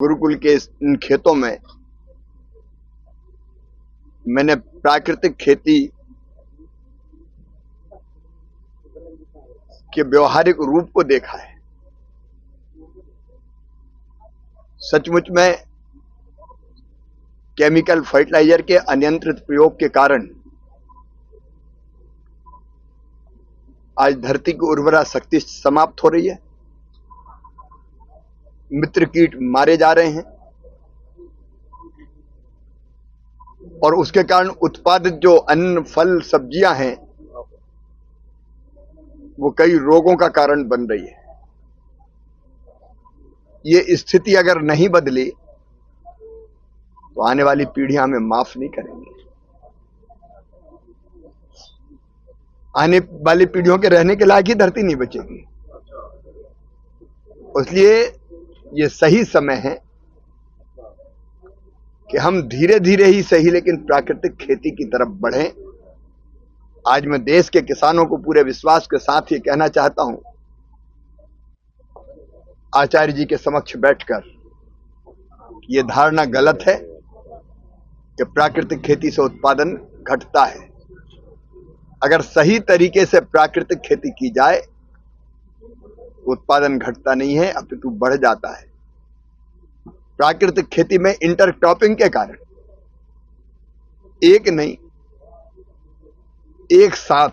गुरुकुल के इन खेतों में मैंने प्राकृतिक खेती के व्यवहारिक रूप को देखा है। सचमुच में केमिकल फर्टिलाइजर के अनियंत्रित प्रयोग के कारण आज धरती की उर्वरा शक्ति समाप्त हो रही है। मित्र कीट मारे जा रहे हैं और उसके कारण उत्पादित जो अन्न फल सब्जियां हैं वो कई रोगों का कारण बन रही है। ये स्थिति अगर नहीं बदली तो आने वाली पीढ़ियां हमें माफ नहीं करेंगी। आने वाली पीढ़ियों के रहने के लायक ही धरती नहीं बचेगी। इसलिए ये सही समय है कि हम धीरे धीरे ही सही लेकिन प्राकृतिक खेती की तरफ बढ़ें। आज मैं देश के किसानों को पूरे विश्वास के साथ ये कहना चाहता हूं, आचार्य जी के समक्ष बैठकर, ये धारणा गलत है कि प्राकृतिक खेती से उत्पादन घटता है। अगर सही तरीके से प्राकृतिक खेती की जाए उत्पादन घटता नहीं है, अपितु बढ़ जाता है। प्राकृतिक खेती में इंटरक्रॉपिंग के कारण एक नहीं, एक साथ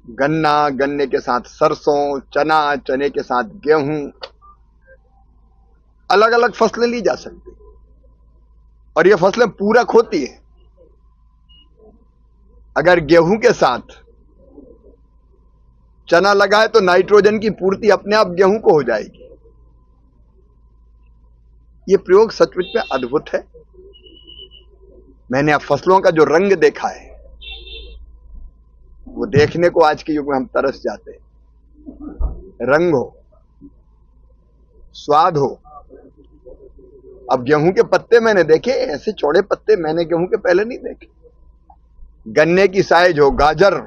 गन्ना, गन्ने के साथ सरसों, चना, चने के साथ गेहूं, अलग अलग फसलें ली जा सकती और ये फसलें पूरक होती है। अगर गेहूं के साथ चना लगाए तो नाइट्रोजन की पूर्ति अपने आप गेहूं को हो जाएगी। ये प्रयोग सचमुच में अद्भुत है। मैंने अब फसलों का जो रंग देखा है वो देखने को आज के युग में हम तरस जाते हैं। रंग हो, स्वाद हो। अब गेहूं के पत्ते मैंने देखे, ऐसे चौड़े पत्ते मैंने गेहूं के पहले नहीं देखे। गन्ने की साइज हो, गाजर,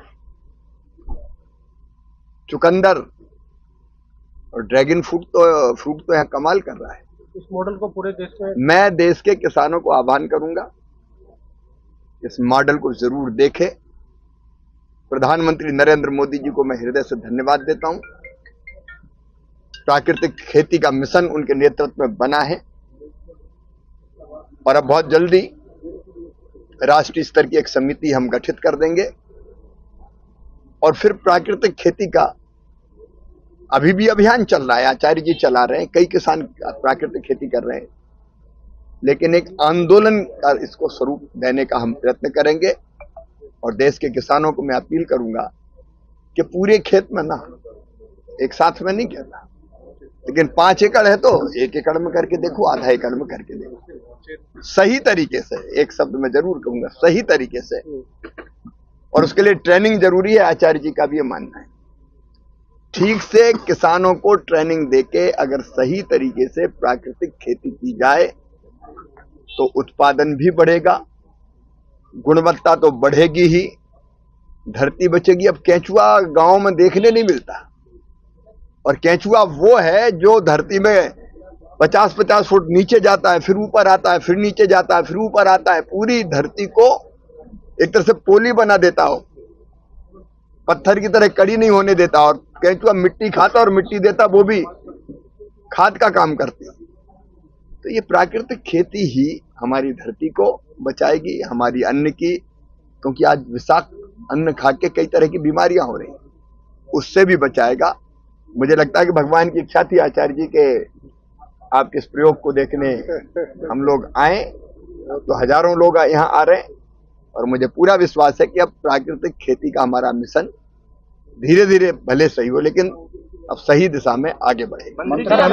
चुकंदर और ड्रैगन फ्रूट तो यहाँ कमाल कर रहा है। इस मॉडल को पूरे देश में मैं देश के किसानों को आह्वान करूंगा, इस मॉडल को जरूर देखें। प्रधानमंत्री नरेंद्र मोदी जी को मैं हृदय से धन्यवाद देता हूं। प्राकृतिक खेती का मिशन उनके नेतृत्व में बना है और अब बहुत जल्दी राष्ट्रीय स्तर की एक समिति हम गठित कर देंगे और फिर प्राकृतिक खेती का अभी भी अभियान चल रहा है। आचार्य जी चला रहे हैं, कई किसान प्राकृतिक खेती कर रहे हैं, लेकिन एक आंदोलन का इसको स्वरूप देने का हम प्रयत्न करेंगे। और देश के किसानों को मैं अपील करूंगा कि पूरे खेत में ना, एक साथ में नहीं कहता, लेकिन 5 एकड़ है तो 1 एकड़ में करके देखो, आधा एकड़ में करके देखो, सही तरीके से। एक शब्द मैं जरूर कहूंगा, सही तरीके से। और उसके लिए ट्रेनिंग जरूरी है। आचार्य जी का भी ये मानना है। ठीक से किसानों को ट्रेनिंग देके अगर सही तरीके से प्राकृतिक खेती की जाए तो उत्पादन भी बढ़ेगा, गुणवत्ता तो बढ़ेगी ही, धरती बचेगी। अब केंचुआ गांव में देखने नहीं मिलता, और केंचुआ वो है जो धरती में 50-50 फुट नीचे जाता है, फिर ऊपर आता है, फिर नीचे जाता है, फिर ऊपर आता है, पूरी धरती को एक तरह से पोली बना देता हो, पत्थर की तरह कड़ी नहीं होने देता। और केंचुआ मिट्टी खाता और मिट्टी देता, वो भी खाद का काम करती है। तो ये प्राकृतिक खेती ही हमारी धरती को बचाएगी, हमारी अन्न की, क्योंकि आज विषाक्त अन्न खा के कई तरह की बीमारियां हो रही हैं, उससे भी बचाएगा। मुझे लगता है कि भगवान की इच्छा थी आचार्य जी के आपके इस प्रयोग को देखने हम लोग आए, तो हजारों लोग यहाँ आ रहे हैं और मुझे पूरा विश्वास है कि अब प्राकृतिक खेती का हमारा मिशन धीरे धीरे भले सही हो लेकिन अब सही दिशा में आगे बढ़ेगा।